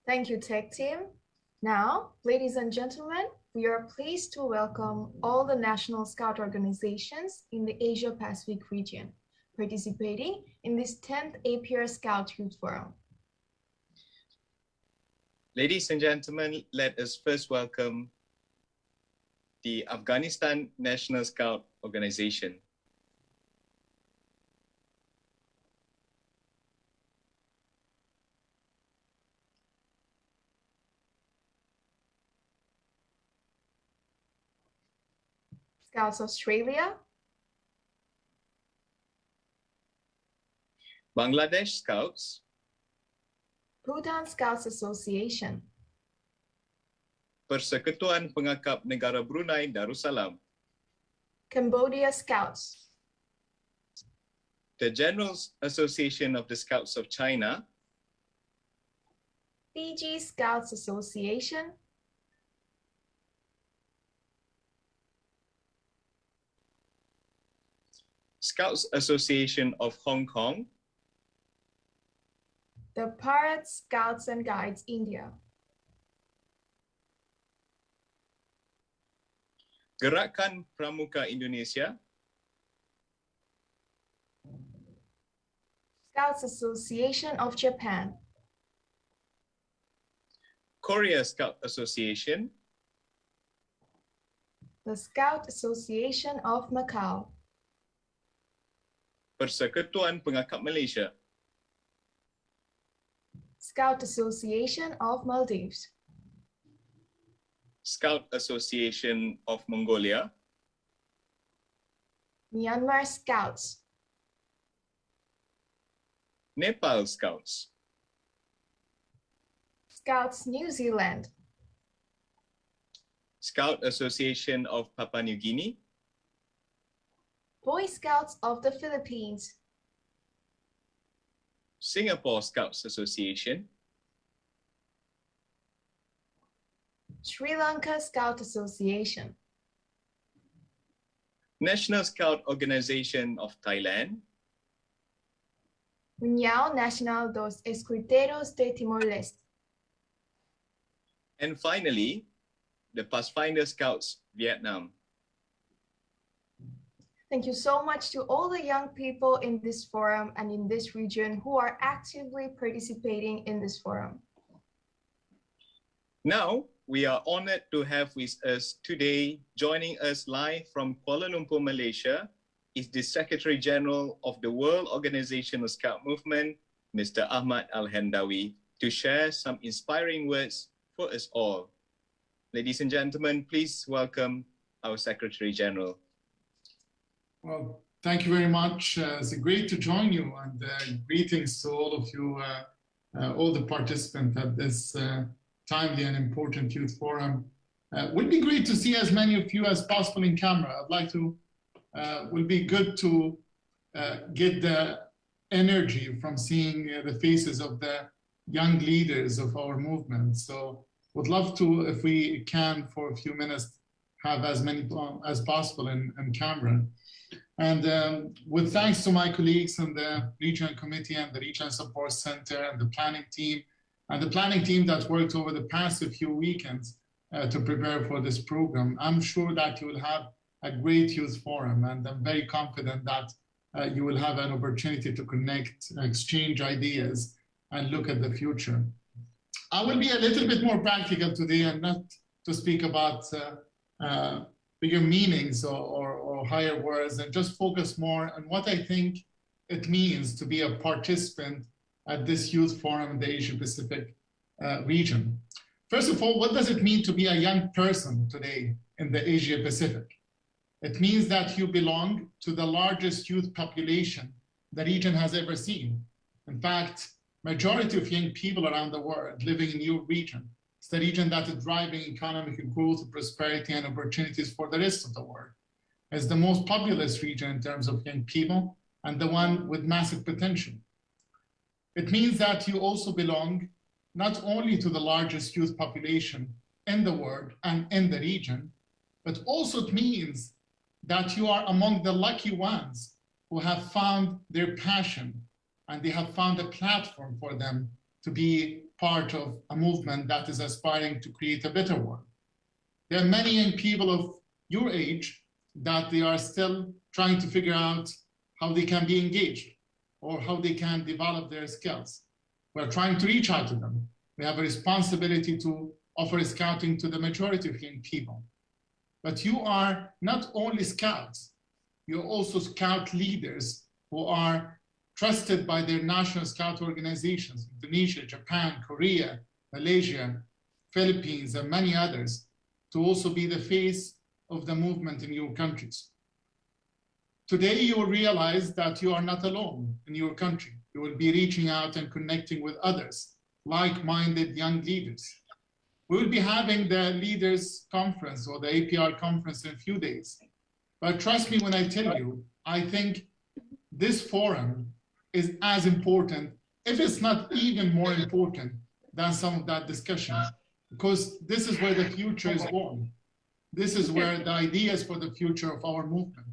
Thank you, Tech Team. Now, ladies and gentlemen, we are pleased to welcome all the national scout organizations in the Asia-Pacific region participating in this 10th APR Scout Youth Forum. Ladies and gentlemen, let us first welcome the Afghanistan National Scout Organization. Scouts Australia, Bangladesh Scouts, Bhutan Scouts Association, Persekutuan Pengakap Negara Brunei Darussalam, Cambodia Scouts, the General Association of the Scouts of China, Fiji Scouts Association, Scouts Association of Hong Kong, the Bharat Scouts and Guides India, Gerakan Pramuka Indonesia, Scouts Association of Japan, Korea Scout Association, the Scout Association of Macau, Persekutuan Pengakap Malaysia, Scout Association of Maldives, Scout Association of Mongolia, Myanmar Scouts, Nepal Scouts, Scouts New Zealand, Scout Association of Papua New Guinea, Boy Scouts of the Philippines, Singapore Scouts Association, Sri Lanka Scout Association, National Scout Organization of Thailand, União Nacional dos Escuteiros de Timor-Leste, and finally, the Pathfinder Scouts Vietnam. Thank you so much to all the young people in this forum and in this region who are actively participating in this forum. Now, we are honored to have with us today, joining us live from Kuala Lumpur, Malaysia, is the Secretary General of the World Organization of Scout Movement, Mr. Ahmad Al-Hendawi, to share some inspiring words for us all. Ladies and gentlemen, please welcome our Secretary General. Well, thank you very much. It's great to join you, and greetings to all of you, all the participants at this timely and important youth forum. Would be great to see as many of you as possible in camera. I'd like to, will be good to get the energy from seeing the faces of the young leaders of our movement. So would love to, if we can, for a few minutes, have as many as possible in camera. And with thanks to my colleagues in the Regional Committee and the Regional Support Center and the planning team that worked over the past few weekends to prepare for this program, I'm sure that you will have a great youth forum, and I'm very confident that you will have an opportunity to connect, exchange ideas, and look at the future. I will be a little bit more practical today and not to speak about bigger meanings or higher words, and just focus more on what I think it means to be a participant at this youth forum in the Asia-Pacific region. First of all, what does it mean to be a young person today in the Asia-Pacific? It means that you belong to the largest youth population the region has ever seen. In fact, majority of young people around the world living in your region. It's the region that is driving economic growth, prosperity, and opportunities for the rest of the world. It's the most populous region in terms of young people, and the one with massive potential. It means that you also belong not only to the largest youth population in the world and in the region, but also it means that you are among the lucky ones who have found their passion, and they have found a platform for them to be part of a movement that is aspiring to create a better world. There are many young people of your age that they are still trying to figure out how they can be engaged or how they can develop their skills. We're trying to reach out to them. We have a responsibility to offer scouting to the majority of young people. But you are not only scouts, you're also scout leaders who are trusted by their national scout organizations, Indonesia, Japan, Korea, Malaysia, Philippines, and many others, to also be the face of the movement in your countries. Today, you will realize that you are not alone in your country. You will be reaching out and connecting with others, like-minded young leaders. We will be having the Leaders Conference or the APR conference in a few days. But trust me when I tell you, I think this forum is as important, if it's not even more important than some of that discussion, because this is where the future is born. This is where the ideas for the future of our movement.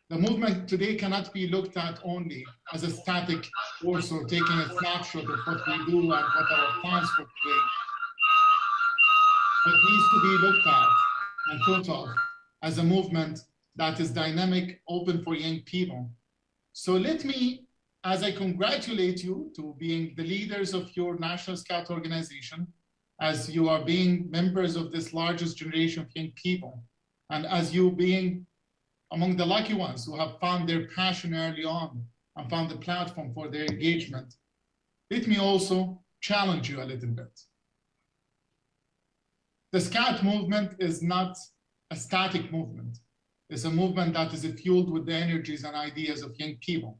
The movement today cannot be looked at only as a static force or taking a snapshot of what we do and what our plans for today, but needs to be looked at and thought of as a movement that is dynamic, open for young people. So let me, as I congratulate you to being the leaders of your National Scout organization, as you are being members of this largest generation of young people, and as you being among the lucky ones who have found their passion early on and found the platform for their engagement, let me also challenge you a little bit. The Scout movement is not a static movement. It's a movement that is fueled with the energies and ideas of young people.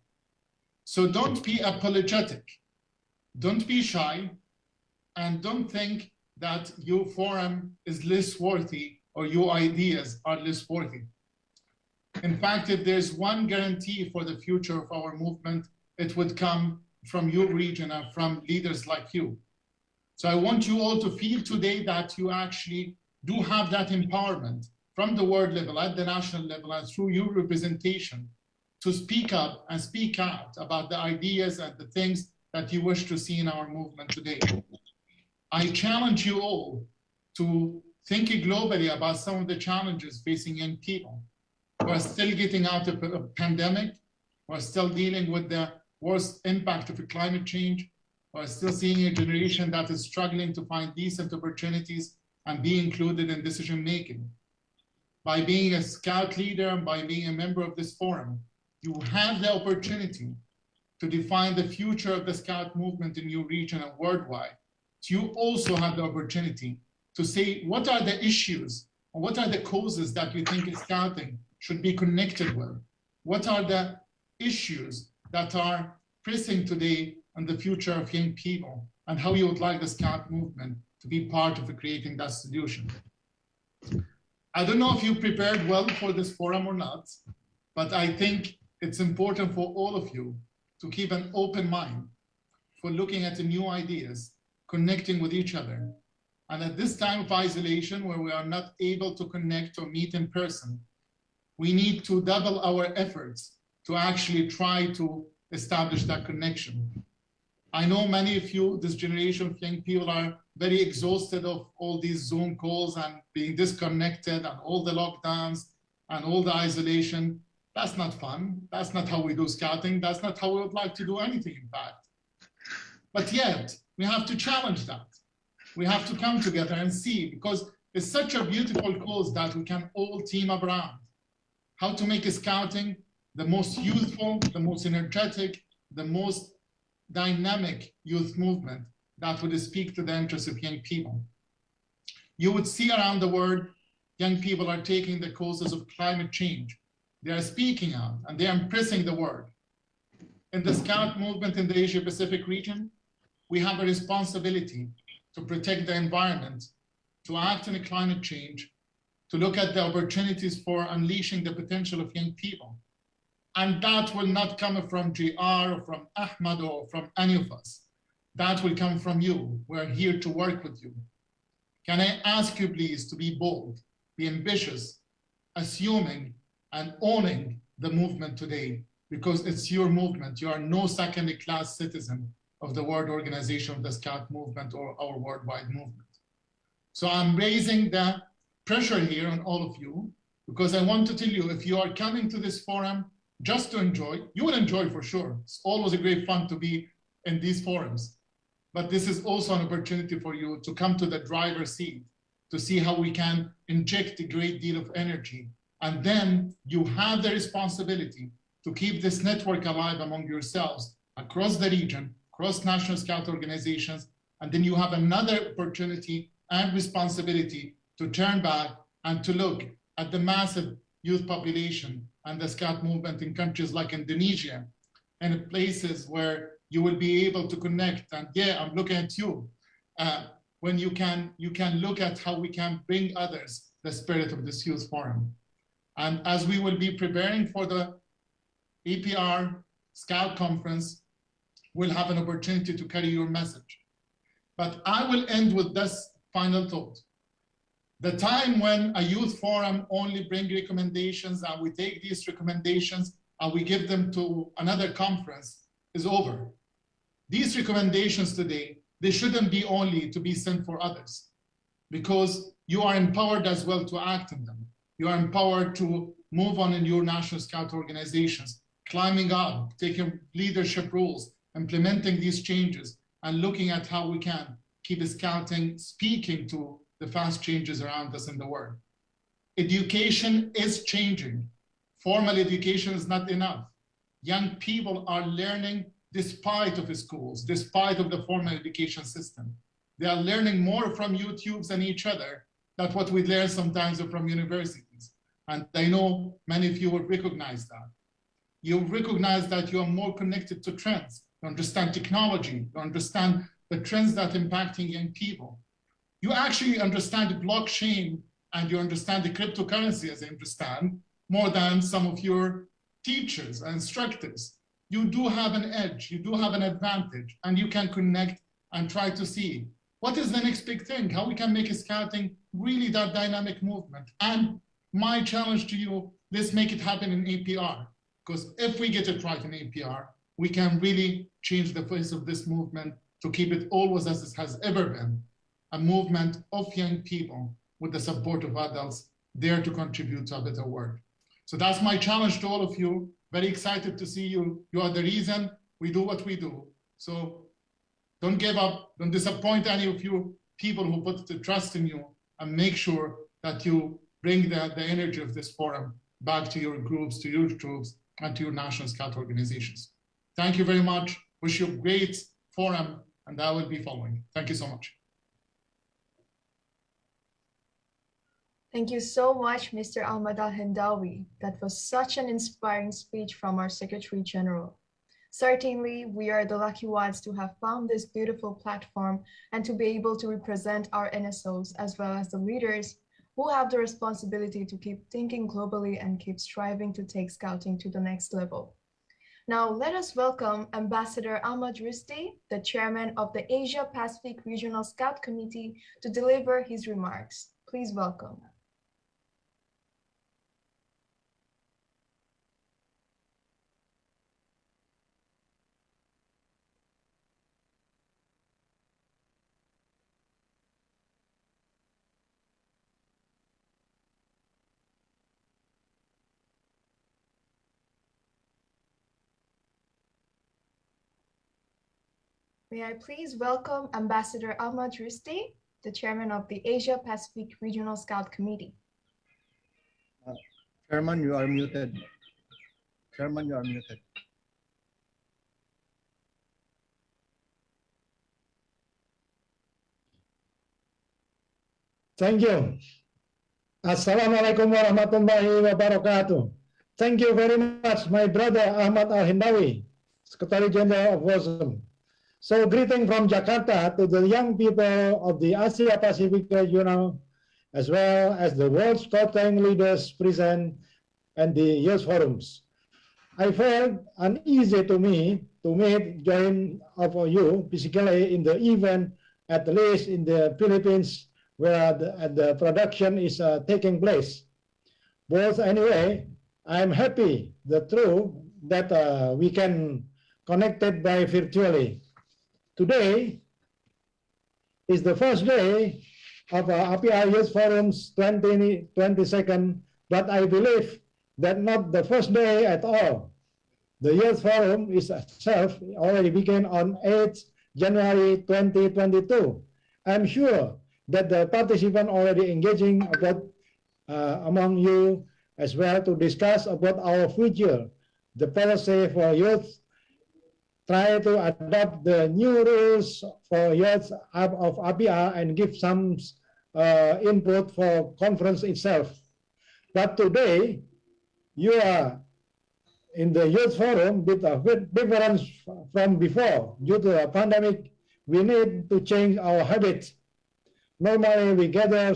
So don't be apologetic, don't be shy, and don't think that your forum is less worthy or your ideas are less worthy. In fact, if there's one guarantee for the future of our movement, it would come from your region and from leaders like you. So I want you all to feel today that you actually do have that empowerment from the world level, at the national level, and through your representation to speak up and speak out about the ideas and the things that you wish to see in our movement today. I challenge you all to think globally about some of the challenges facing young people. We're still getting out of a pandemic. We're still dealing with the worst impact of climate change. We're still seeing a generation that is struggling to find decent opportunities and be included in decision making. By being a Scout leader and by being a member of this forum, you have the opportunity to define the future of the Scout movement in your region and worldwide. So you also have the opportunity to say, what are the issues or what are the causes that you think Scouting should be connected with? What are the issues that are pressing today on the future of young people, and how you would like the Scout movement to be part of creating that solution? I don't know if you prepared well for this forum or not, but I think it's important for all of you to keep an open mind for looking at the new ideas, connecting with each other. And at this time of isolation, where we are not able to connect or meet in person, we need to double our efforts to actually try to establish that connection. I know many of you, this generation of young people, are very exhausted of all these Zoom calls and being disconnected and all the lockdowns and all the isolation. That's not fun. That's not how we do Scouting. That's not how we would like to do anything, in fact. But yet, we have to challenge that. We have to come together and see, because it's such a beautiful cause that we can all team up around. How to make Scouting the most youthful, the most energetic, the most dynamic youth movement that would speak to the interests of young people. You would see around the world, young people are taking the causes of climate change. They are speaking out and they are impressing the world. In the Scout movement in the Asia Pacific region, we have a responsibility to protect the environment, to act on climate change, to look at the opportunities for unleashing the potential of young people. And that will not come from JR or from Ahmad or from any of us. That will come from you. We're here to work with you. Can I ask you please to be bold, be ambitious, assuming and owning the movement today, because it's your movement. You are no second-class citizen. of the World Organization of the Scout Movement or our worldwide movement. So I'm raising the pressure here on all of you because I want to tell you, if you are coming to this forum just to enjoy, you will enjoy for sure. It's always a great fun to be in these forums. But this is also an opportunity for you to come to the driver's seat, to see how we can inject a great deal of energy. And then you have the responsibility to keep this network alive among yourselves across the region, across national scout organizations. And then you have another opportunity and responsibility to turn back and to look at the massive youth population and the scout movement in countries like Indonesia and places where you will be able to connect. And yeah, I'm looking at you. When you can look at how we can bring others the spirit of this youth forum. And as we will be preparing for the APR Scout Conference, we'll have an opportunity to carry your message. But I will end with this final thought. The time when a youth forum only bring recommendations and we take these recommendations and we give them to another conference is over. These recommendations today, they shouldn't be only to be sent for others, because you are empowered as well to act on them. You are empowered to move on in your national scout organizations, climbing up, taking leadership roles, implementing these changes, and looking at how we can keep scouting speaking to the fast changes around us in the world. Education is changing. Formal education is not enough. Young people are learning despite of schools, despite of the formal education system. They are learning more from YouTubes and each other than what we learn sometimes from universities. And I know many of you will recognize that. You recognize that you are more connected to trends. You understand technology, you understand the trends that are impacting young people. You actually understand the blockchain and you understand the cryptocurrency, as I understand, more than some of your teachers and instructors. You do have an edge, you do have an advantage, and you can connect and try to see what is the next big thing, how we can make scouting really that dynamic movement. And my challenge to you, let's make it happen in APR, because if we get it right in APR, we can really change the face of this movement to keep it always as it has ever been, a movement of young people with the support of adults there to contribute to a better world. So that's my challenge to all of you. Very excited to see you. You are the reason we do what we do. So don't give up, don't disappoint any of you people who put the trust in you, and make sure that you bring the energy of this forum back to your groups, to your troops, and to your national scout organizations. Thank you very much. Wish you a great forum, and I will be following. Thank you so much. Thank you so much, Mr. Ahmad Al-Hindawi. That was such an inspiring speech from our Secretary General. Certainly, we are the lucky ones to have found this beautiful platform and to be able to represent our NSOs as well as the leaders who have the responsibility to keep thinking globally and keep striving to take scouting to the next level. Now, let us welcome Ambassador Ahmad Rusti, the chairman of the Asia Pacific Regional Scout Committee, to deliver his remarks. Please welcome. May I please welcome Ambassador Ahmad Rusti, the chairman of the Asia Pacific Regional Scout Committee. Chairman, you are muted. Chairman, you are muted. Thank you. Assalamualaikum warahmatullahi wabarakatuh. Thank you very much, my brother Ahmad Al-Hindawi, Secretary General of WASM. So greeting from Jakarta to the young people of the Asia Pacific region, as well as the world scouting leaders present and the youth forums. I felt uneasy to me to join of you physically in the event, at least in the Philippines, where the production is taking place. But anyway, I'm happy, the truth, that we can connect it by virtually. Today is the first day of APR Youth Forum's 22nd, but I believe that not the first day at all. The Youth Forum itself already began on 8th January 2022. I'm sure that the participants already engaging about among you as well to discuss about our future, the policy for youth, try to adopt the new rules for youth of APR and give some input for conference itself. But today, you are in the youth forum with a difference from before. Due to the pandemic, we need to change our habits. Normally, we gather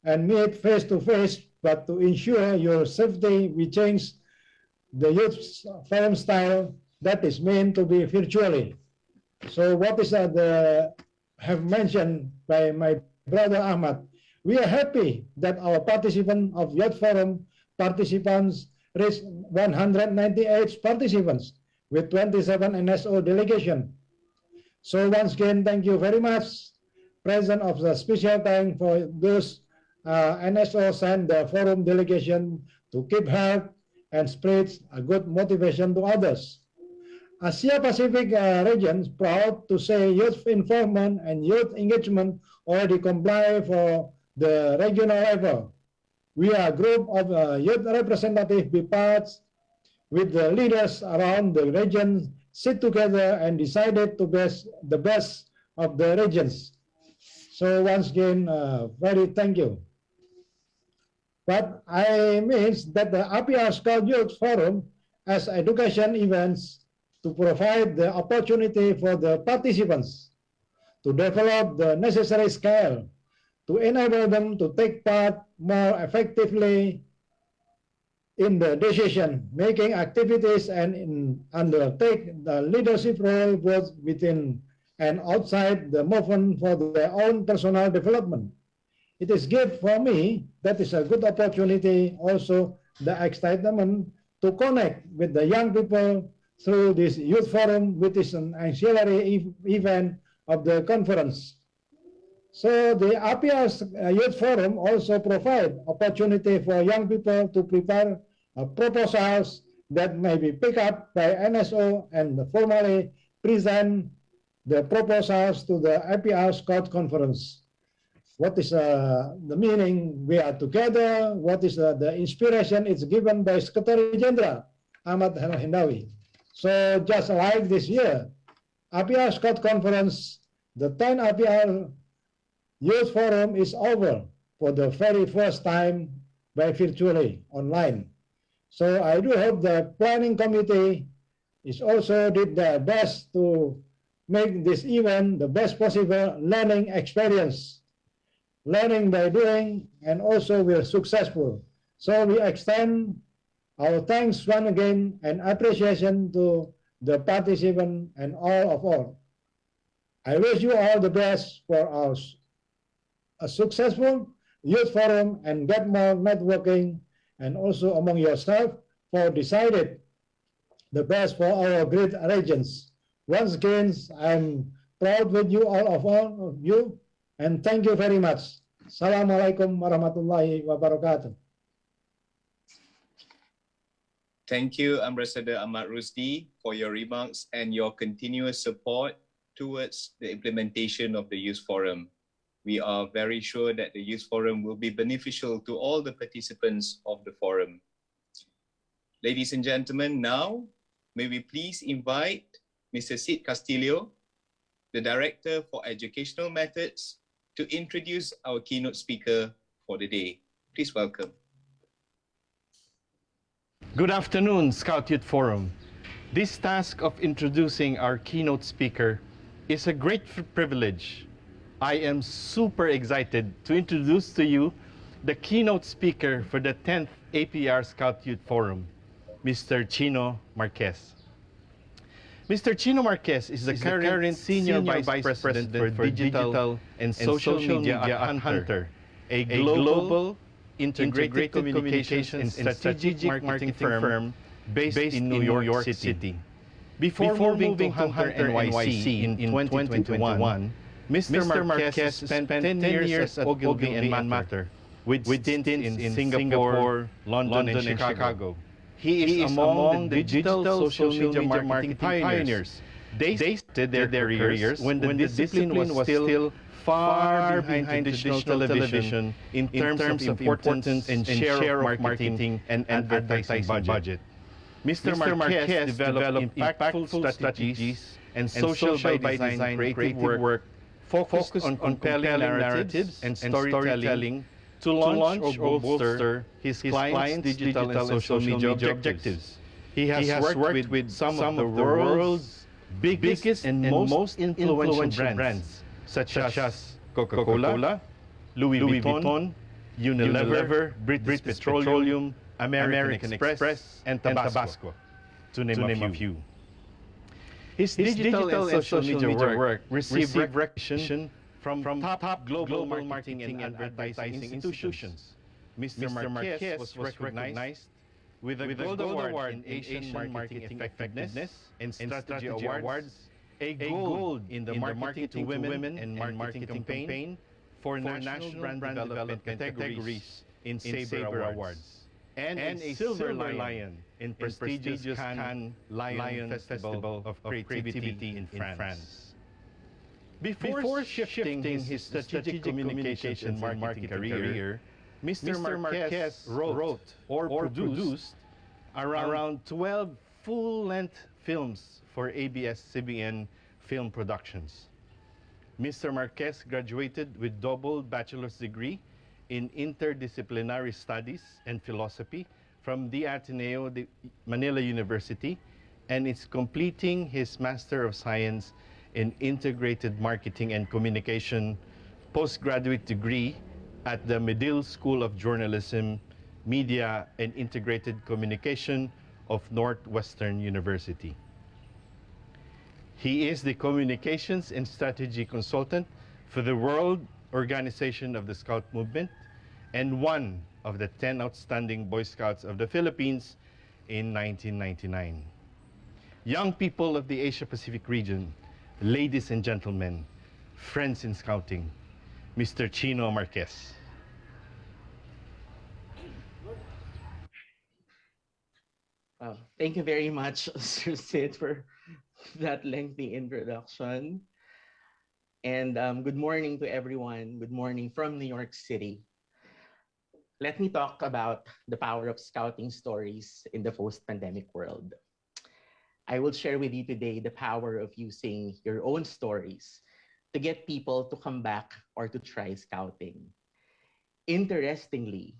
and meet face to face, but to ensure your safety, we change the youth forum style that is meant to be virtually. So what is have mentioned by my brother Ahmad, we are happy that our participant of Youth Forum participants reached 198 participants with 27 NSO delegation. So once again, thank you very much, President of the special thank for those NSOs and the forum delegation to keep health and spread a good motivation to others. Asia Pacific region is proud to say youth involvement and youth engagement already comply for the regional level. We are a group of youth representatives be parts with the leaders around the region sit together and decided to best the best of the regions. So once again, very thank you. But I means that the APR Scout Youth Forum as education events to provide the opportunity for the participants to develop the necessary skill to enable them to take part more effectively in the decision-making activities and undertake the leadership role both within and outside the movement for their own personal development. It is good for me, that is a good opportunity, also the excitement to connect with the young people through this youth forum, which is an ancillary event of the conference. So the APR Youth Forum also provide opportunity for young people to prepare proposals that may be picked up by NSO and formally present the proposals to the APR Scout Conference. What is the meaning? We are together. What is the inspiration? It's given by Secretary General Ahmad Hindawi. So just like this year, APR Scout Conference, the 10th APR Youth Forum is over for the very first time by virtually online. So I do hope the planning committee is also did their best to make this event the best possible learning experience. Learning by doing, and also we're successful. So we extend our thanks once again and appreciation to the participant and all of all. I wish you all the best for a successful youth forum and get more networking and also among yourself for decided the best for our great regions. Once again, I'm proud with you all of you and thank you very much. Assalamualaikum warahmatullahi wabarakatuh. Thank you, Ambassador Ahmad Rusdi, for your remarks and your continuous support towards the implementation of the Youth Forum. We are very sure that the Youth Forum will be beneficial to all the participants of the forum. Ladies and gentlemen, now may we please invite Mr. Sid Castillo, the Director for Educational Methods, to introduce our keynote speaker for the day. Please welcome. Good afternoon, Scout Youth Forum. This task of introducing our keynote speaker is a great privilege. I am super excited to introduce to you the keynote speaker for the 10th APR Scout Youth Forum, Mr. Chino Marquez. Mr. Chino Marquez is the current Senior Vice President for Digital and Social Media at Hunter, a global integrated communications and strategic marketing firm based in New York City. Before moving to Hunter NYC in 2021, Mr. Marquez spent 10 years at Ogilvy and Matter, with stints in Singapore, London, and Chicago. He is among the digital social media marketing pioneers. They started their careers when the discipline was still far behind traditional television in terms of importance and share of marketing and advertising budget. Mr. Marquez developed impactful strategies and social by design creative work focused on compelling narratives and storytelling to launch or bolster his clients' digital and social media objectives. He has worked with some of the world's biggest and most influential brands, such as Coca-Cola, Louis Vuitton, Unilever, British Petroleum, American Express, and Tabasco, to name a few. His digital and social media work received recognition from top global marketing and advertising institutions. Mr. Marquez was recognized with a Gold Award in Asian Marketing Effectiveness and Strategy Awards, a Gold in the Marketing to Women and Marketing campaign for National Brand Development categories in Sabre Awards, and a Silver Lion in prestigious Cannes Lion Festival of Creativity in France. Before shifting his strategic communications and marketing career, Mr. Marquez wrote or produced around 12 full-length films for ABS-CBN Film Productions. Mr. Marquez graduated with double bachelor's degree in interdisciplinary studies and philosophy from the Ateneo de Manila University, and is completing his Master of Science in Integrated Marketing and Communication postgraduate degree at the Medill School of Journalism, Media, and Integrated Communication of Northwestern University. He is the Communications and Strategy Consultant for the World Organization of the Scout Movement and one of the 10 outstanding Boy Scouts of the Philippines in 1999. Young people of the Asia-Pacific region, ladies and gentlemen, friends in scouting, Mr. Chino Marquez. Thank you very much, Sir Sid, for that lengthy introduction. And good morning to everyone. Good morning from New York City. Let me talk about the power of scouting stories in the post-pandemic world. I will share with you today the power of using your own stories to get people to come back or to try scouting. Interestingly,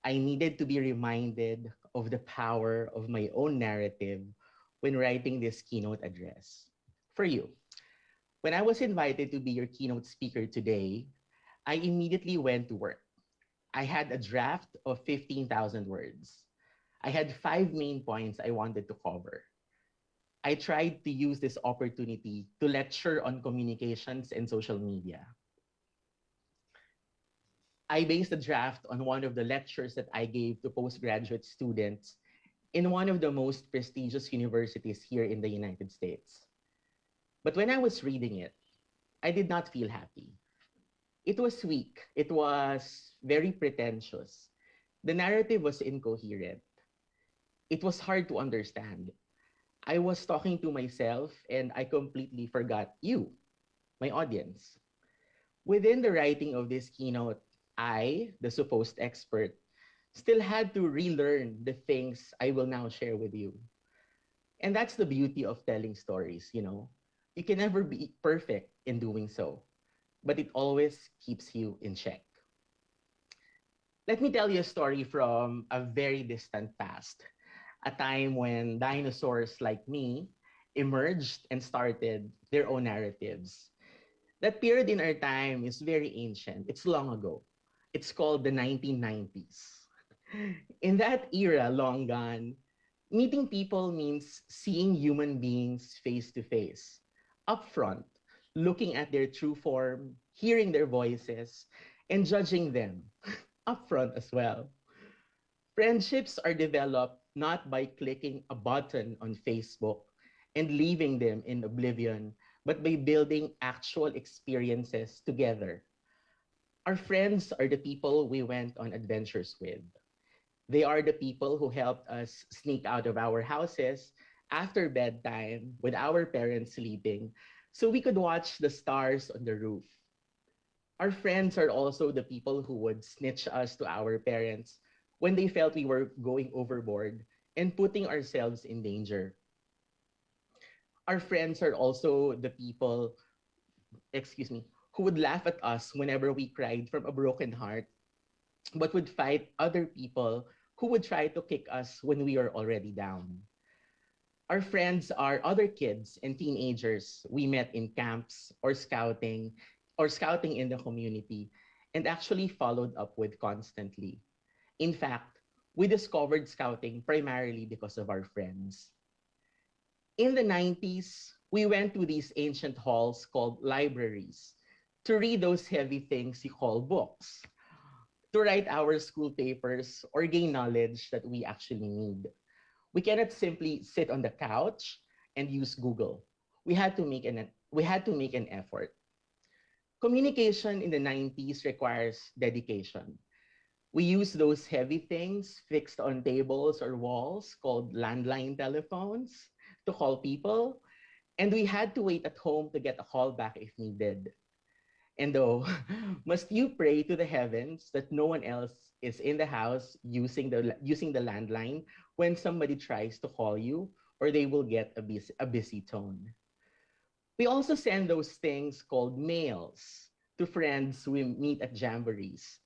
I needed to be reminded of the power of my own narrative when writing this keynote address. For you, when I was invited to be your keynote speaker today, I immediately went to work. I had a draft of 15,000 words. I had 5 main points I wanted to cover. I tried to use this opportunity to lecture on communications and social media. I based the draft on one of the lectures that I gave to postgraduate students in one of the most prestigious universities here in the United States. But when I was reading it, I did not feel happy. It was weak. It was very pretentious. The narrative was incoherent. It was hard to understand. I was talking to myself and I completely forgot you, my audience. Within the writing of this keynote, I, the supposed expert, still had to relearn the things I will now share with you. And that's the beauty of telling stories, you know. You can never be perfect in doing so, but it always keeps you in check. Let me tell you a story from a very distant past, a time when dinosaurs like me emerged and started their own narratives. That period in our time is very ancient. It's long ago. It's called the 1990s. In that era, long gone, meeting people means seeing human beings face to face, up front, looking at their true form, hearing their voices, and judging them, up front as well. Friendships are developed not by clicking a button on Facebook and leaving them in oblivion, but by building actual experiences together. Our friends are the people we went on adventures with. They are the people who helped us sneak out of our houses after bedtime with our parents sleeping so we could watch the stars on the roof. Our friends are also the people who would snitch us to our parents when they felt we were going overboard and putting ourselves in danger. Our friends are also the people, excuse me, who would laugh at us whenever we cried from a broken heart, but would fight other people who would try to kick us when we are already down. Our friends are other kids and teenagers we met in camps or scouting in the community and actually followed up with constantly. In fact, we discovered scouting primarily because of our friends. In the 90s, we went to these ancient halls called libraries to read those heavy things you call books, to write our school papers or gain knowledge that we actually need. We cannot simply sit on the couch and use Google. We had to make an effort. Communication in the 90s requires dedication. We use those heavy things fixed on tables or walls called landline telephones to call people, and we had to wait at home to get a call back if needed. And though, must you pray to the heavens that no one else is in the house using the landline when somebody tries to call you, or they will get a busy tone. We also send those things called mails to friends we meet at jamborees.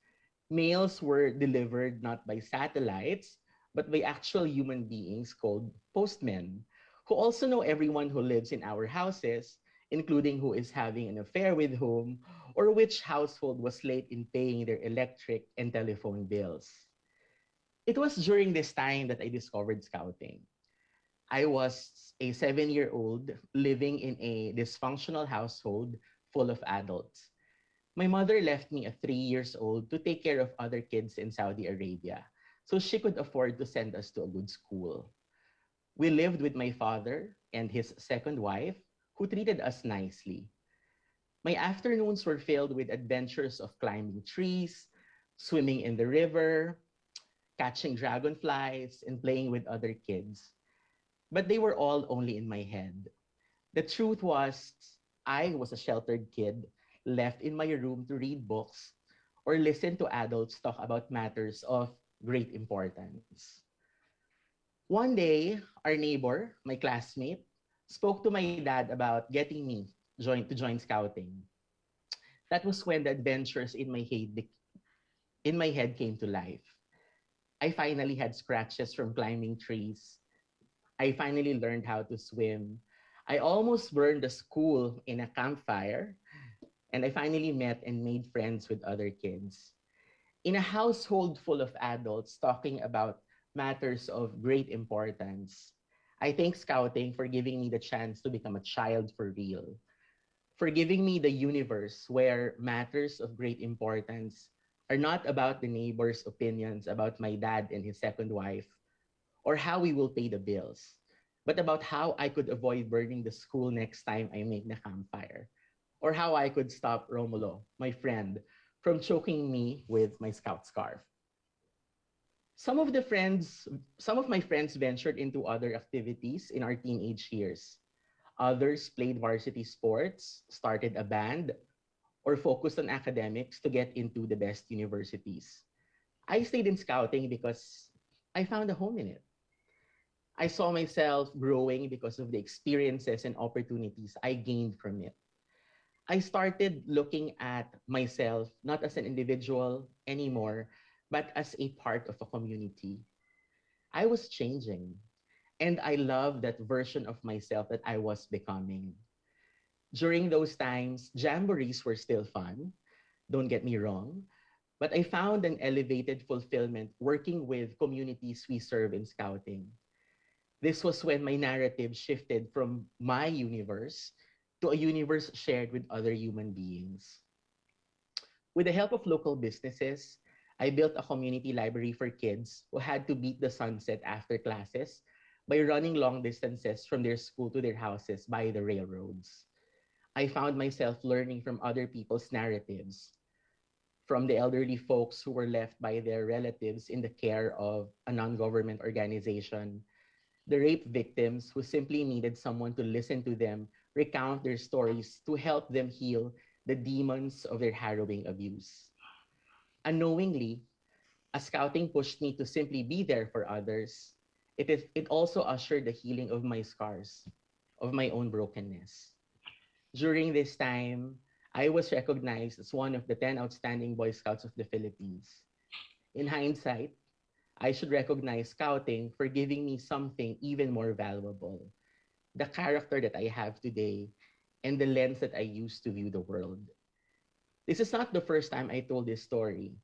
Mails were delivered not by satellites, but by actual human beings called postmen, who also know everyone who lives in our houses, including who is having an affair with whom, or which household was late in paying their electric and telephone bills. It was during this time that I discovered scouting. I was a 7-year-old living in a dysfunctional household full of adults. My mother left me at 3 years old to take care of other kids in Saudi Arabia so she could afford to send us to a good school. We lived with my father and his second wife, who treated us nicely. My afternoons were filled with adventures of climbing trees, swimming in the river, catching dragonflies, and playing with other kids. But they were all only in my head. The truth was, I was a sheltered kid left in my room to read books or listen to adults talk about matters of great importance. One day, our neighbor, my classmate, spoke to my dad about getting me to join scouting. That was when the adventures in my head came to life. I finally had scratches from climbing trees. I finally learned how to swim. I almost burned the school in a campfire, and I finally met and made friends with other kids. In a household full of adults talking about matters of great importance, I thank Scouting for giving me the chance to become a child for real, for giving me the universe where matters of great importance are not about the neighbor's opinions about my dad and his second wife or how we will pay the bills, but about how I could avoid burning the school next time I make the campfire, or how I could stop Romulo, my friend, from choking me with my scout scarf. Some of my friends ventured into other activities in our teenage years. Others played varsity sports, started a band, or focused on academics to get into the best universities. I stayed in scouting because I found a home in it. I saw myself growing because of the experiences and opportunities I gained from it. I started looking at myself not as an individual anymore, but as a part of a community. I was changing, and I love that version of myself that I was becoming. During those times, jamborees were still fun, don't get me wrong, but I found an elevated fulfillment working with communities we serve in scouting. This was when my narrative shifted from my universe to a universe shared with other human beings. With the help of local businesses, I built a community library for kids who had to beat the sunset after classes by running long distances from their school to their houses by the railroads. I found myself learning from other people's narratives, from the elderly folks who were left by their relatives in the care of a non government organization, the rape victims who simply needed someone to listen to them recount their stories to help them heal the demons of their harrowing abuse. Unknowingly, as scouting pushed me to simply be there for others, it also ushered the healing of my scars, of my own brokenness. During this time, I was recognized as one of the 10 outstanding Boy Scouts of the Philippines. In hindsight, I should recognize scouting for giving me something even more valuable, the character that I have today and the lens that I use to view the world. This is not the first time I told this story.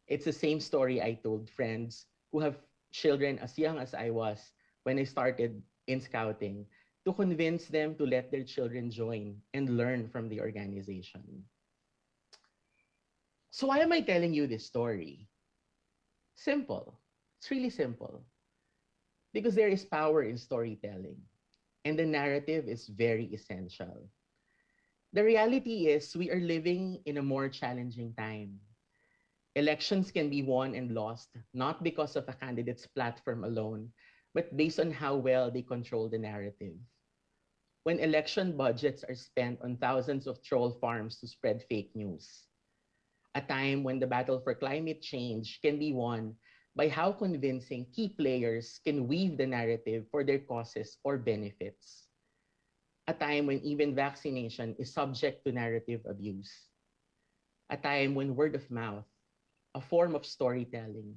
It's the same story I told friends who have children as young as I was when I started in scouting to convince them to let their children join and learn from the organization. So, why am I telling you this story? Simple. It's really simple. Because there is power in storytelling, and the narrative is very essential. The reality is, we are living in a more challenging time. Elections can be won and lost not because of a candidate's platform alone, but based on how well they control the narrative. When election budgets are spent on thousands of troll farms to spread fake news, a time when the battle for climate change can be won by how convincing key players can weave the narrative for their causes or benefits, a time when even vaccination is subject to narrative abuse, a time when word of mouth, a form of storytelling,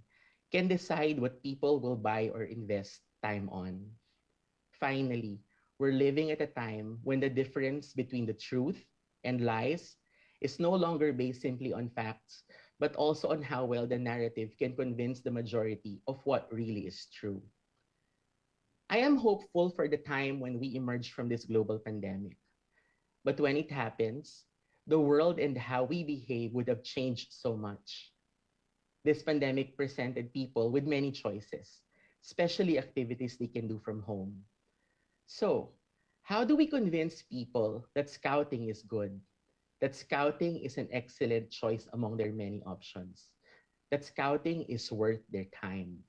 can decide what people will buy or invest time on. Finally, we're living at a time when the difference between the truth and lies is no longer based simply on facts, but also on how well the narrative can convince the majority of what really is true. I am hopeful for the time when we emerge from this global pandemic. But when it happens, the world and how we behave would have changed so much. This pandemic presented people with many choices, especially activities they can do from home. So, how do we convince people that scouting is good, that scouting is an excellent choice among their many options, that scouting is worth their time?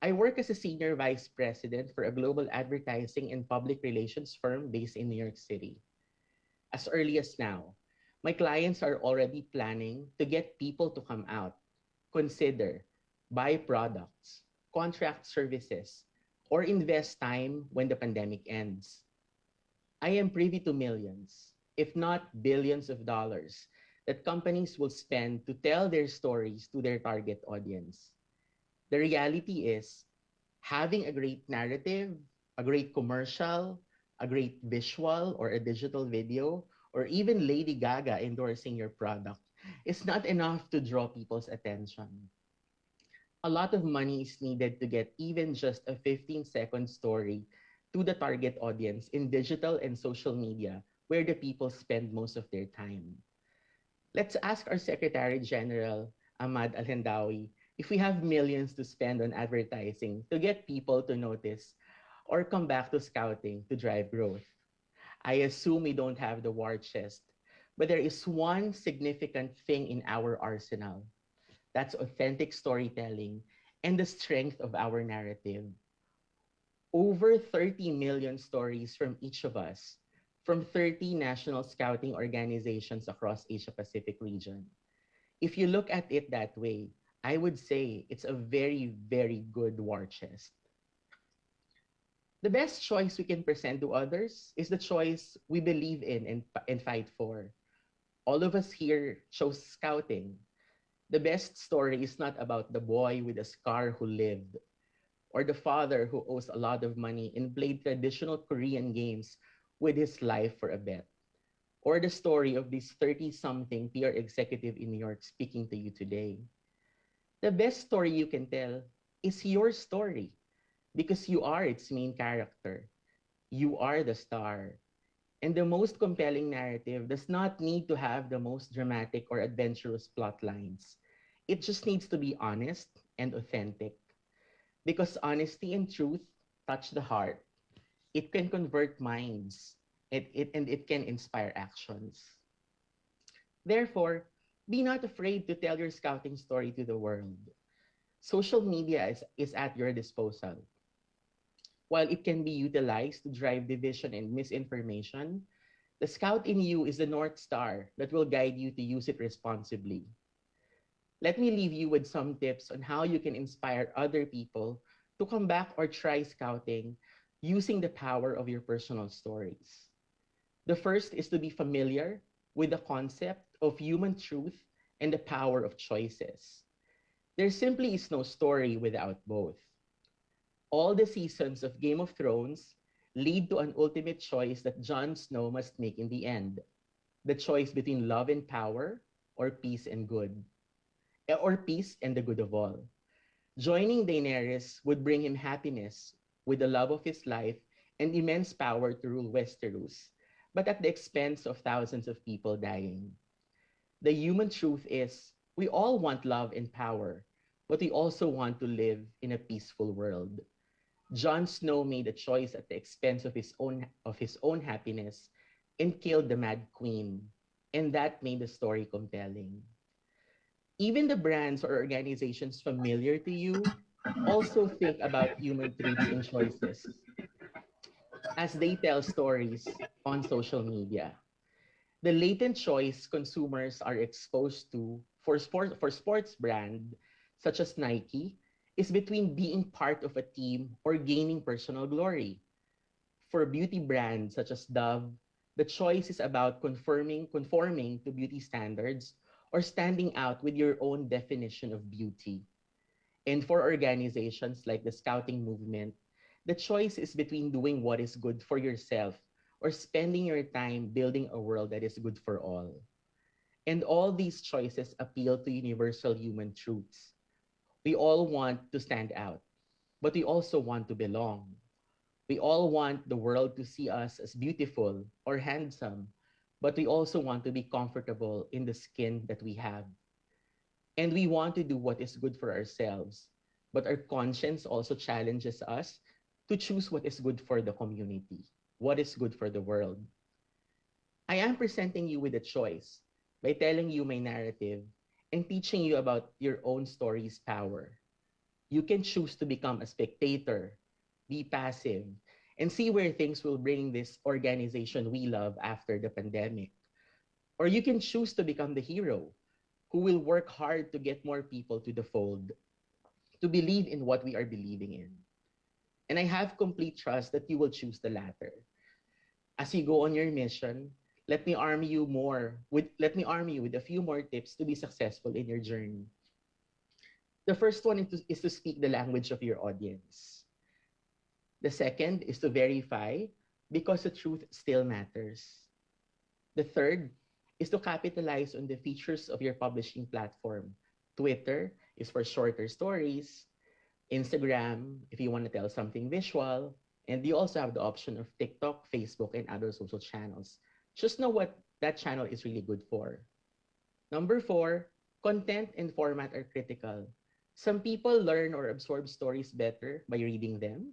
I work as a senior vice president for a global advertising and public relations firm based in New York City. As early as now, my clients are already planning to get people to come out, consider, buy products, contract services, or invest time when the pandemic ends. I am privy to millions, if not billions of dollars, that companies will spend to tell their stories to their target audience. The reality is, having a great narrative, a great commercial, a great visual or a digital video, or even Lady Gaga endorsing your product is not enough to draw people's attention. A lot of money is needed to get even just a 15-second story to the target audience in digital and social media where the people spend most of their time. Let's ask our Secretary General, Ahmad Al-Hendawi, if we have millions to spend on advertising to get people to notice or come back to scouting to drive growth. I assume we don't have the war chest, but there is one significant thing in our arsenal. That's authentic storytelling and the strength of our narrative. Over 30 million stories from each of us, from 30 national scouting organizations across Asia Pacific region. If you look at it that way, I would say it's a very, very good war chest. The best choice we can present to others is the choice we believe in and fight for. All of us here chose scouting. The best story is not about the boy with a scar who lived, or the father who owes a lot of money and played traditional Korean games with his life for a bet, or the story of this 30 something PR executive in New York speaking to you today. The best story you can tell is your story because you are its main character. You are the star. And the most compelling narrative does not need to have the most dramatic or adventurous plot lines. It just needs to be honest and authentic. Because honesty and truth touch the heart, it can convert minds, and it can inspire actions. Therefore, be not afraid to tell your scouting story to the world. Social media is at your disposal. While it can be utilized to drive division and misinformation, the scout in you is the North Star that will guide you to use it responsibly. Let me leave you with some tips on how you can inspire other people to come back or try scouting using the power of your personal stories. The first is to be familiar with the concept of human truth and the power of choices. There simply is no story without both. All the seasons of Game of Thrones lead to an ultimate choice that Jon Snow must make in the end, the choice between love and power or peace and good, or peace and the good of all. Joining Daenerys would bring him happiness with the love of his life and immense power to rule Westeros, but at the expense of thousands of people dying. The human truth is we all want love and power, but we also want to live in a peaceful world. Jon Snow made a choice at the expense of his own happiness and killed the Mad Queen, and that made the story compelling. Even the brands or organizations familiar to you also think about human truths and choices as they tell stories on social media. The latent choice consumers are exposed to for sports brand such as Nike is between being part of a team or gaining personal glory. For beauty brands such as Dove, the choice is about conforming to beauty standards or standing out with your own definition of beauty. And for organizations like the Scouting movement, the choice is between doing what is good for yourself or spending your time building a world that is good for all. And all these choices appeal to universal human truths. We all want to stand out, but we also want to belong. We all want the world to see us as beautiful or handsome, but we also want to be comfortable in the skin that we have. And we want to do what is good for ourselves, but our conscience also challenges us to choose what is good for the community, what is good for the world. I am presenting you with a choice by telling you my narrative and teaching you about your own story's power. You can choose to become a spectator, be passive, and see where things will bring this organization we love after the pandemic. Or you can choose to become the hero who will work hard to get more people to the fold, to believe in what we are believing in. And I have complete trust that you will choose the latter. As you go on your mission, let me arm you with a few more tips to be successful in your journey. The first one is to speak the language of your audience. The second is to verify because the truth still matters. The third is to capitalize on the features of your publishing platform. Twitter is for shorter stories, Instagram if you want to tell something visual, and you also have the option of TikTok, Facebook, and other social channels. Just know what that channel is really good for. Number four, content and format are critical. Some people learn or absorb stories better by reading them,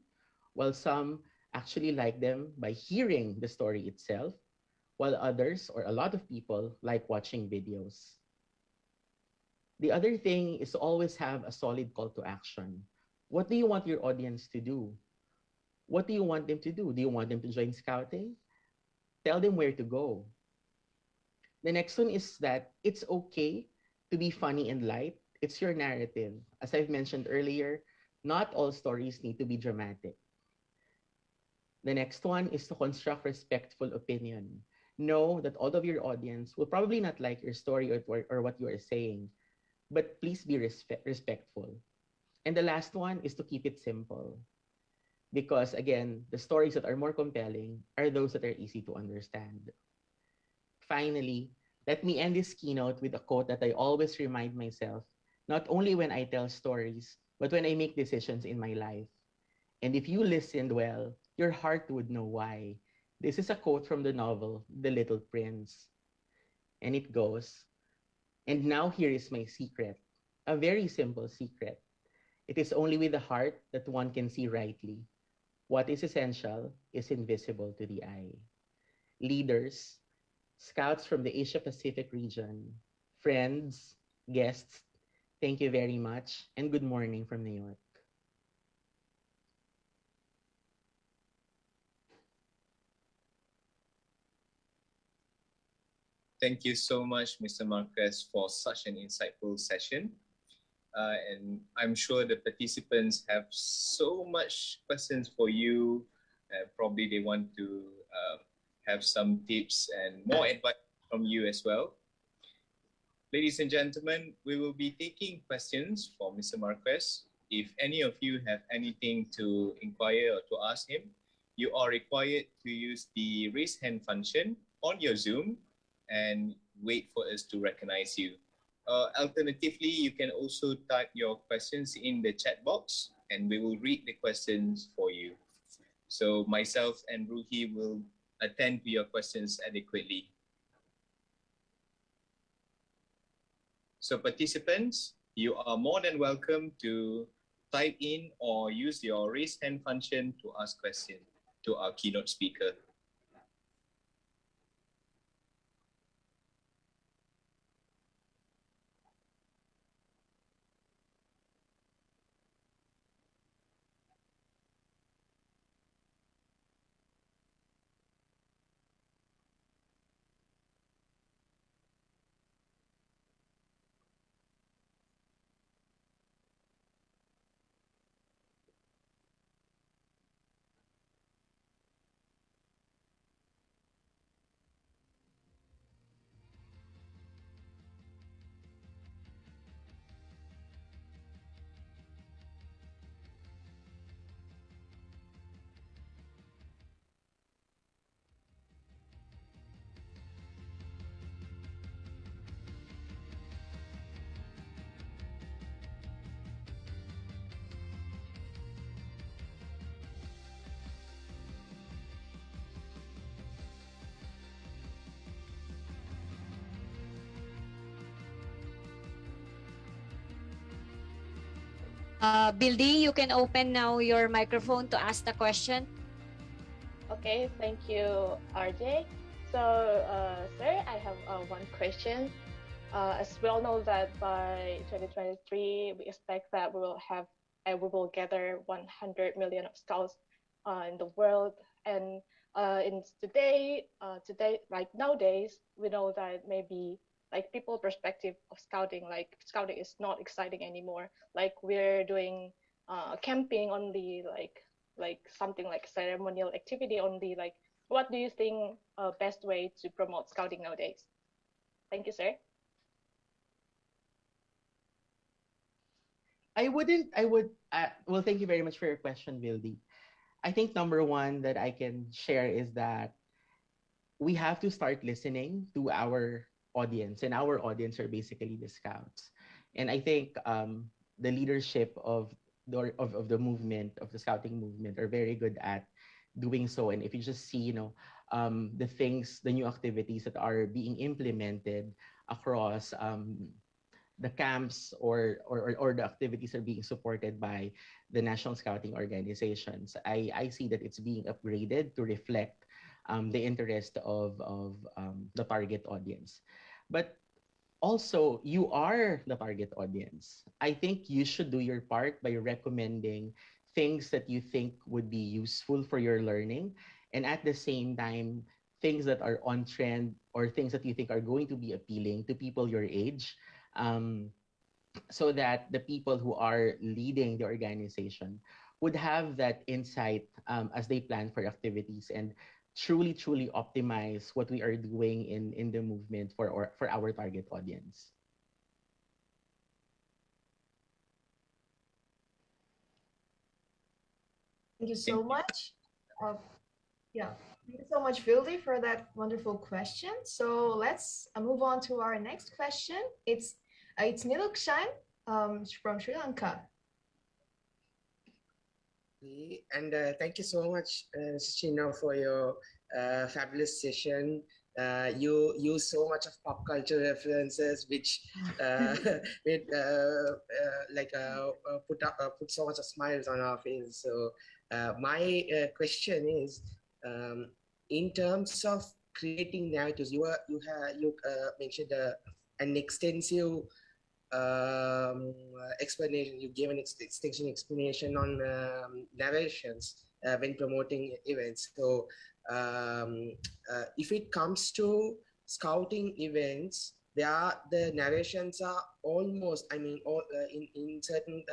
while some actually like them by hearing the story itself, while others or a lot of people like watching videos. The other thing is to always have a solid call to action. What do you want your audience to do? What do you want them to do? Do you want them to join scouting? Tell them where to go. The next one is that it's okay to be funny and light. It's your narrative. As I've mentioned earlier, not all stories need to be dramatic. The next one is to construct respectful opinion. Know that all of your audience will probably not like your story or what you are saying, but please be respectful. And the last one is to keep it simple. Because again, the stories that are more compelling are those that are easy to understand. Finally, let me end this keynote with a quote that I always remind myself, not only when I tell stories, but when I make decisions in my life. And if you listened well, your heart would know why. This is a quote from the novel, The Little Prince. And it goes, "And now here is my secret, a very simple secret. It is only with the heart that one can see rightly. What is essential is invisible to the eye. Leaders, scouts from the Asia Pacific region, friends, guests, thank you very much and good morning from New York. Thank you so much, Mr. Marquez, for such an insightful session. And I'm sure the participants have so much questions for you. Probably they want to have some tips and more advice from you as well. Ladies and gentlemen, we will be taking questions for Mr. Marquez. If any of you have anything to inquire or to ask him, you are required to use the raise hand function on your Zoom and wait for us to recognize you. Alternatively, you can also type your questions in the chat box and we will read the questions for you. So myself and Ruhi will attend to your questions adequately. So participants, you are more than welcome to type in or use your raise hand function to ask questions to our keynote speaker. Bildy, you can open now your microphone to ask the question. Okay, thank you, RJ. So, sir, I have one question. As we all know that by 2023, we expect that we will gather 100 million of scouts in the world. And in today, like nowadays, we know that maybe like people perspective of scouting, like scouting is not exciting anymore. Like we're doing camping only, like something like ceremonial activity only. Like, what do you think best way to promote scouting nowadays? Thank you, sir. Well, thank you very much for your question, Vildi. I think number one that I can share is that we have to start listening to our audience, and our audience are basically the scouts. And I think the leadership of the movement, of the scouting movement, are very good at doing so. And if you just see, the things, the new activities that are being implemented across the camps, or the activities are being supported by the national scouting organizations, I see that it's being upgraded to reflect the interest of the target audience. But also, you are the target audience. I think you should do your part by recommending things that you think would be useful for your learning, and at the same time, things that are on trend or things that you think are going to be appealing to people your age, um, so that the people who are leading the organization would have that insight as they plan for activities, and truly optimize what we are doing in the movement for our target audience. Thank you so much. Yeah, thank you so much, Vildi, for that wonderful question. So let's move on to our next question. It's Nilukshan from Sri Lanka. And thank you so much, Shino, for your fabulous session. You use so much of pop culture references, which made put so much of smiles on our face. So My question is, in terms of creating narratives, you mentioned an extensive explanation. You gave an extension explanation on narrations when promoting events. So, if it comes to scouting events, the narrations are almost, I mean, in certain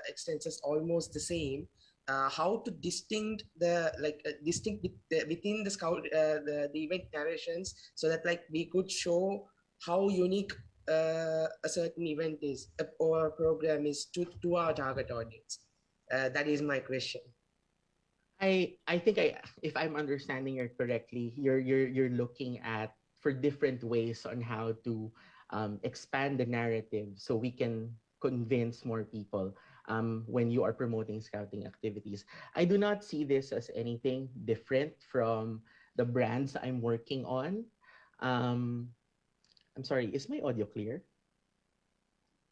extensions, almost the same. How to distinct within the scout the event narrations, so that like we could show how unique a certain event is or a program is to our target audience. That is my question. I think if I'm understanding you correctly, you're looking at for different ways on how to expand the narrative so we can convince more people when you are promoting scouting activities. I do not see this as anything different from the brands I'm working on. Um, I'm sorry, is my audio clear?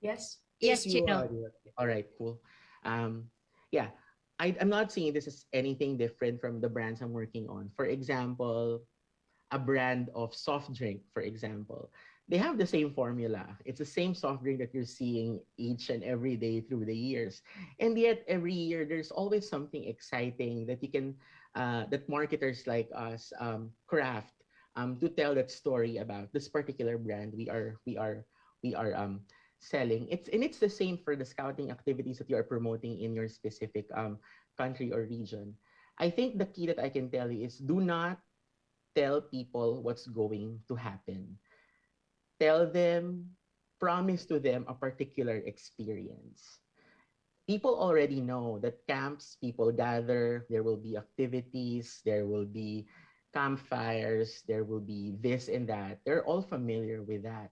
Yes. Yes, You Chino. are. All right, cool. Yeah, I'm not seeing this as anything different from the brands I'm working on. For example, a brand of soft drink, for example, they have the same formula. It's the same soft drink that you're seeing each and every day through the years. And yet every year there's always something exciting that you can that marketers like us craft to tell that story about this particular brand we are selling. It's the same for the scouting activities that you are promoting in your specific country or region. I think the key that I can tell you is do not tell people what's going to happen. Tell them, promise to them a particular experience. People already know that camps, people gather, there will be activities, there will be campfires, there will be this and that. They're all familiar with that.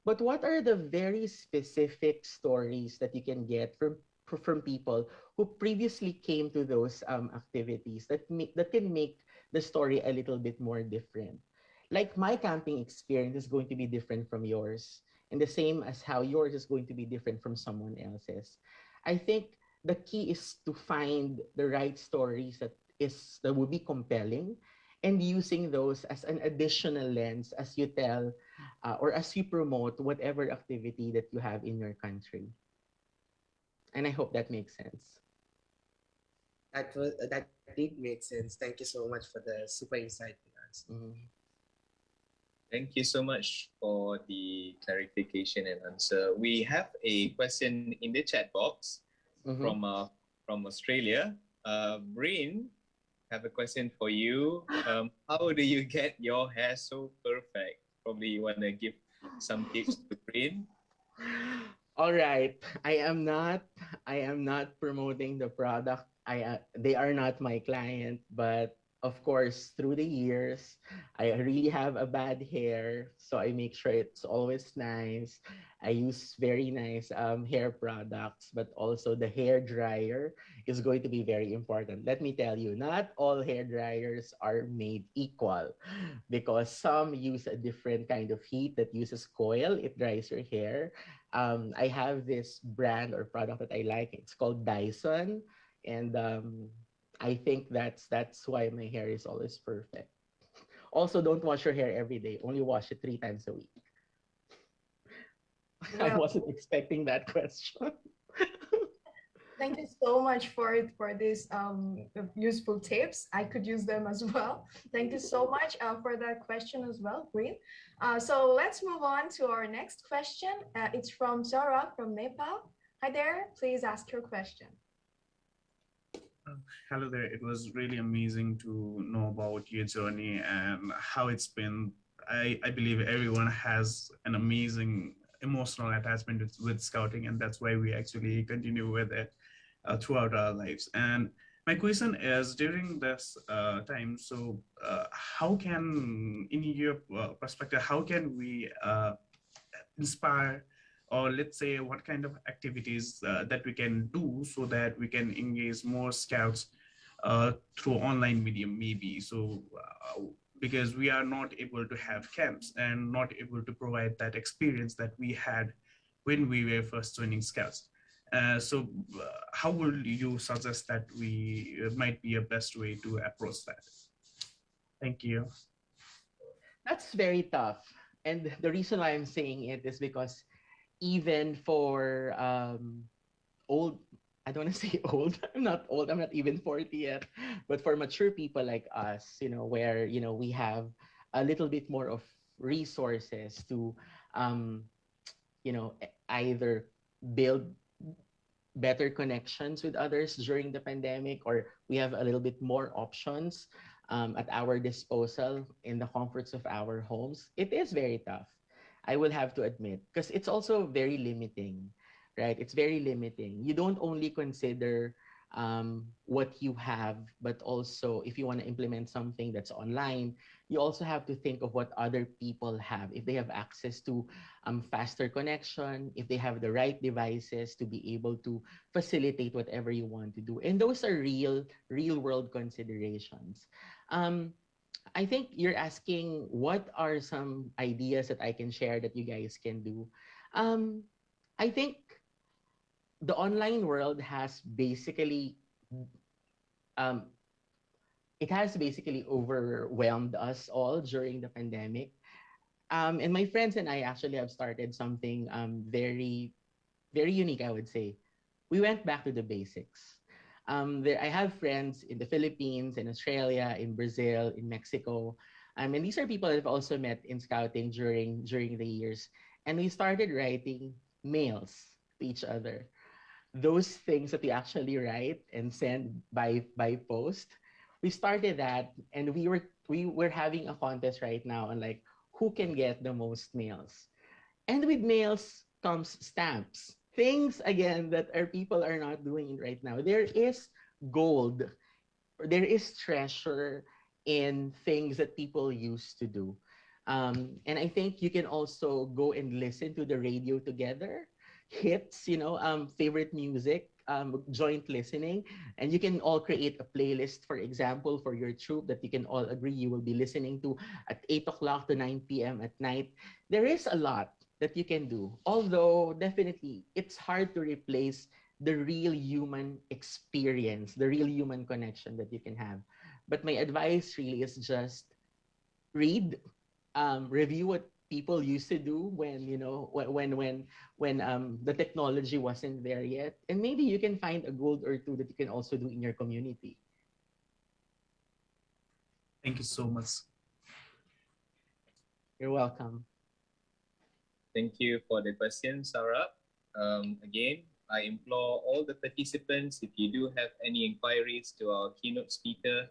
But what are the very specific stories that you can get from people who previously came to those activities that can make the story a little bit more different? Like my camping experience is going to be different from yours, and the same as how yours is going to be different from someone else's. I think the key is to find the right stories that would be compelling, and using those as an additional lens as you tell or as you promote whatever activity that you have in your country. And I hope that makes sense. That did make sense. Thank you so much for the super insightful answer. Mhm. Thank you so much for the clarification and answer. We have a question in the chat box Mhm. from Australia. Breen, have a question for you. How do you get your hair so perfect? Probably you want to give some tips to Breen. All right. I am not promoting the product. They are not my client, but of course, through the years, I really have a bad hair, so I make sure it's always nice. I use very nice hair products, but also the hair dryer is going to be very important. Let me tell you, not all hair dryers are made equal because some use a different kind of heat that uses coil. It dries your hair. I have this brand or product that I like. It's called Dyson, and I think that's why my hair is always perfect. Also, don't wash your hair every day. Only wash it 3 times a week. I Well, wasn't expecting that question. thank you so much for these useful tips. I could use them as well. Thank you so much for that question as well, Green. So let's move on to our next question. It's from Zara from Nepal. Hi there, please ask your question. Hello there. It was really amazing to know about your journey and how it's been. I believe everyone has an amazing emotional attachment with scouting, and that's why we actually continue with it throughout our lives. And my question is during this time, so how can, in your perspective, how can we inspire, or let's say what kind of activities that we can do so that we can engage more scouts through online medium maybe, so because we are not able to have camps and not able to provide that experience that we had when we were first joining scouts. How would you suggest that we might be a best way to approach that? Thank you. That's very tough. And the reason why I'm saying it is because even for old, I don't want to say old. I'm not old. I'm not even 40 yet. But for mature people like us, where, we have a little bit more of resources to, um, either build better connections with others during the pandemic, or we have a little bit more options at our disposal in the comforts of our homes. It is very tough, I will have to admit, because it's also very limiting, right? It's very limiting. You don't only consider what you have, but also if you want to implement something that's online, you also have to think of what other people have. If they have access to faster connection, if they have the right devices to be able to facilitate whatever you want to do. And those are real world considerations. Um, I think you're asking what are some ideas that I can share that you guys can do. Um, I think the online world has basically um, it has basically overwhelmed us all during the pandemic. And my friends and I actually have started something very very unique, I would say. We went back to the basics. I have friends in the Philippines, in Australia, in Brazil, in Mexico, and these are people I've also met in scouting during the years. And we started writing mails to each other. Those things that we actually write and send by post. We started that, and we were having a contest right now on like who can get the most mails. And with mails comes stamps. Things again that our people are not doing right now. There is gold, there is treasure in things that people used to do. And I think you can also go and listen to the radio together, hits, favorite music, joint listening, and you can all create a playlist, for example, for your troop that you can all agree you will be listening to at 8 o'clock to 9 p.m. at night. There is a lot that you can do. Although, definitely, it's hard to replace the real human experience, the real human connection that you can have. But my advice really is just read, review what people used to do when when the technology wasn't there yet, and maybe you can find a gold or two that you can also do in your community. Thank you so much. You're welcome. Thank you for the question, Sarah. Again, I implore all the participants, if you do have any inquiries to our keynote speaker,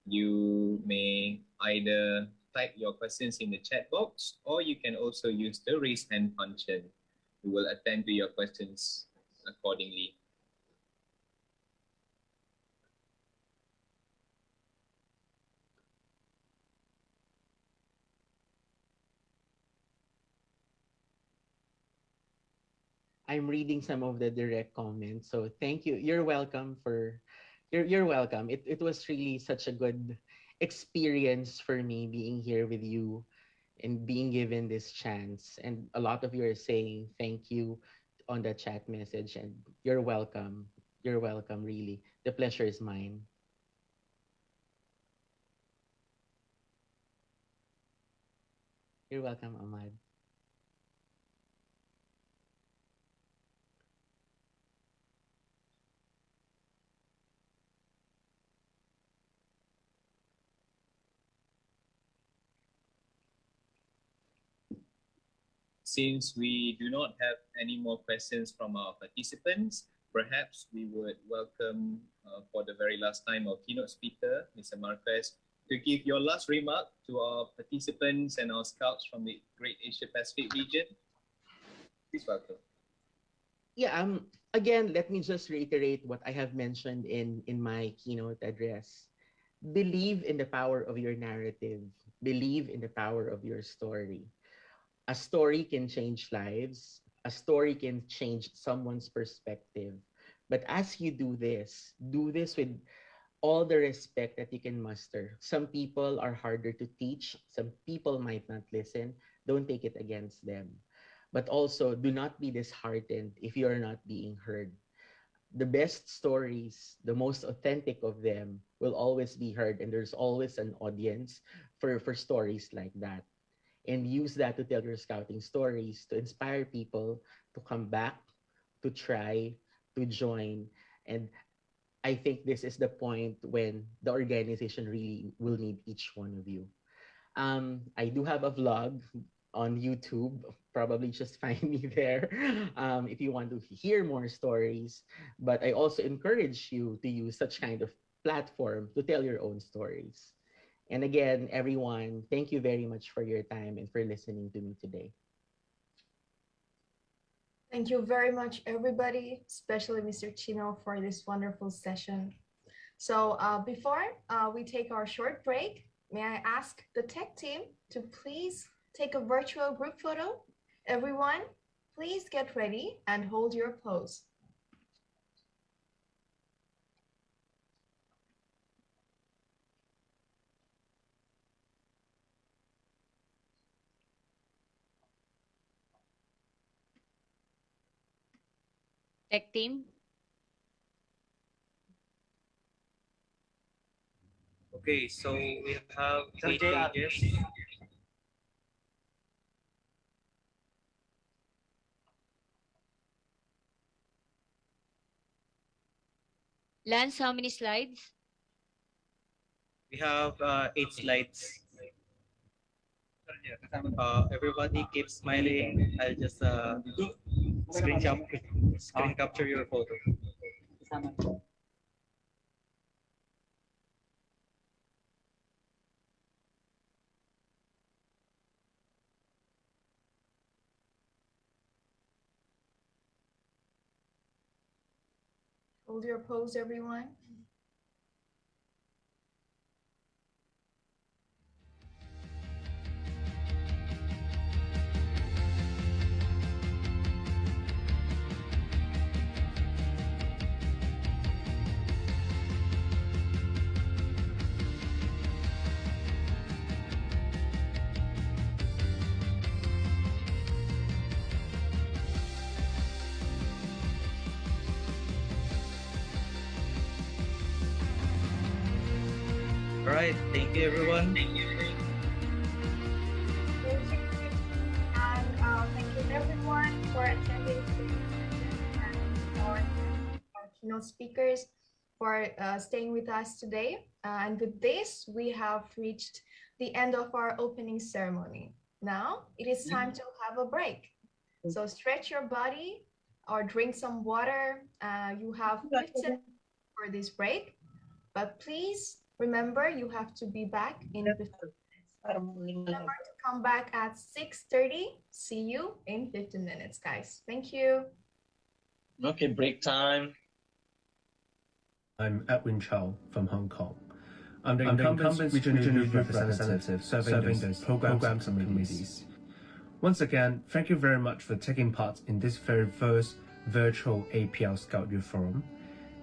you may either type your questions in the chat box, or you can also use the raise hand function. We will attend to your questions accordingly. I'm reading some of the direct comments. So thank you. You're welcome for you're welcome. It was really such a good experience for me being here with you and being given this chance. And a lot of you are saying thank you on the chat message, and you're welcome. You're welcome, really. The pleasure is mine. You're welcome, Ahmad. Since we do not have any more questions from our participants, perhaps we would welcome for the very last time our keynote speaker, Mr. Marquez, to give your last remark to our participants and our scouts from the Great Asia Pacific region. Please welcome. Yeah, again, let me just reiterate what I have mentioned in my keynote address. Believe in the power of your narrative. Believe in the power of your story. A story can change lives. A story can change someone's perspective. But as you do this with all the respect that you can muster. Some people are harder to teach. Some people might not listen. Don't take it against them. But also, do not be disheartened if you are not being heard. The best stories, the most authentic of them, will always be heard, and there's always an audience for stories like that. And use that to tell your scouting stories, to inspire people to come back, to try, to join. And I think this is the point when the organization really will need each one of you. I do have a vlog on YouTube. Probably just find me there if you want to hear more stories. But I also encourage you to use such kind of platform to tell your own stories. And again, everyone, thank you very much for your time and for listening to me today. Thank you very much, everybody, especially Mr. Chino, for this wonderful session. So before we take our short break, may I ask the tech team to please take a virtual group photo? Everyone, please get ready and hold your pose. Tech team. Okay, so we have 8 pages. Lance, how many slides? We have 8 slides. Everybody keep smiling. I'll just screen capture your photo. Hold your pose, everyone. All right, thank you, everyone. And thank you, everyone, for attending and our keynote speakers for staying with us today. And with this, we have reached the end of our opening ceremony. Now it is time to have a break. So stretch your body or drink some water. You have 15 for this break, but please remember you have to be back in 15 minutes. Remember to come back at 6:30. See you in 15 minutes, guys. Thank you. Okay, break time. I'm Edwin Chow from Hong Kong. I'm the incumbent regional youth representative serving the programs and committees. Once again, thank you very much for taking part in this very first virtual APR Scout Youth Forum.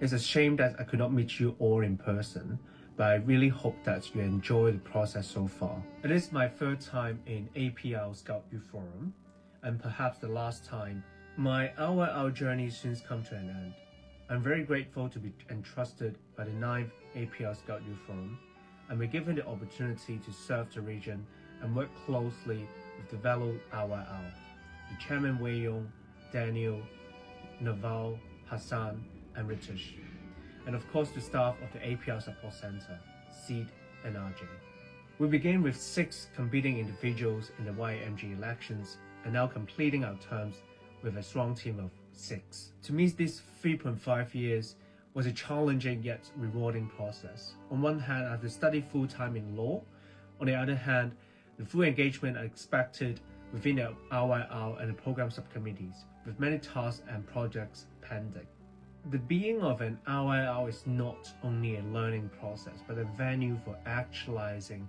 It's a shame that I could not meet you all in person, but I really hope that you enjoy the process so far. It is my third time in APR Scout Youth Forum, and perhaps the last time. My hour journey soon come to an end. I'm very grateful to be entrusted by the 9th APR Scout Youth Forum and be given the opportunity to serve the region and work closely with the fellow RYR, the Chairman Wei Yong, Daniel, Naval, Hassan, and Ritesh, and of course the staff of the APR Support Center, Seed and RJ. We began with 6 competing individuals in the YMG elections and now completing our terms with a strong team of 6. To me, these 3.5 years was a challenging yet rewarding process. On one hand, I have to study full-time in law. On the other hand, the full engagement are expected within the RYR and the program subcommittees, with many tasks and projects pending. The being of an RYR is not only a learning process, but a venue for actualizing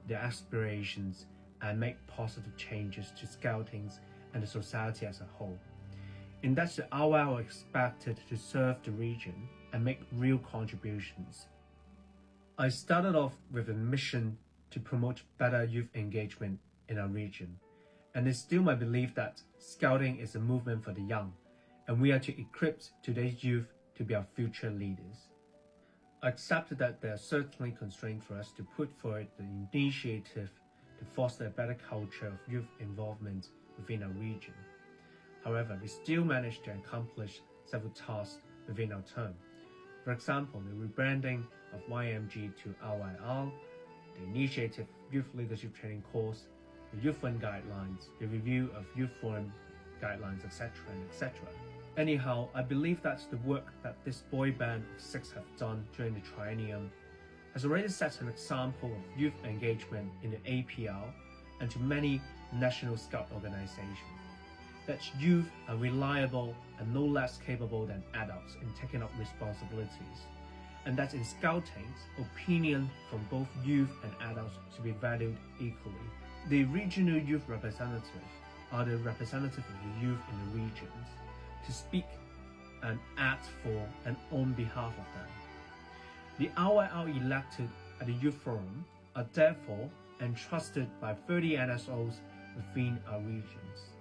their aspirations and make positive changes to Scoutings and the society as a whole. In that, the RYR are expected to serve the region and make real contributions. I started off with a mission to promote better youth engagement in our region, and it's still my belief that Scouting is a movement for the young, and we are to equip today's youth to be our future leaders. I accept that there are certainly constraints for us to put forward the initiative to foster a better culture of youth involvement within our region. However, we still managed to accomplish several tasks within our term. For example, the rebranding of YMG to RYR, the initiative of Youth Leadership Training course, the Youth Fund guidelines, the review of Youth Forum guidelines, etc. and etc. Anyhow, I believe that the work that this boy band of 6 have done during the triennium has already set an example of youth engagement in the APR and to many national scout organizations. That youth are reliable and no less capable than adults in taking up responsibilities, and that in scouting, opinion from both youth and adults should be valued equally. The regional youth representatives are the representative of the youth in the regions to speak and act for and on behalf of them. The RYR elected at the Youth Forum are therefore entrusted by 30 NSOs within our regions.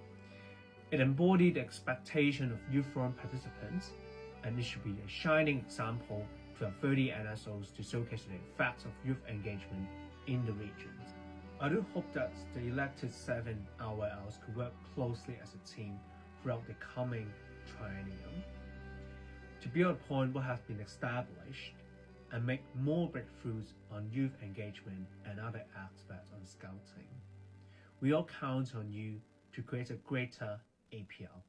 It embodied the expectation of Youth Forum participants, and it should be a shining example to our 30 NSOs to showcase the effects of youth engagement in the regions. I do hope that the elected 7 RYRs could work closely as a team throughout the coming triennium to build upon what has been established and make more breakthroughs on youth engagement and other aspects on scouting. We all count on you to create a greater APR.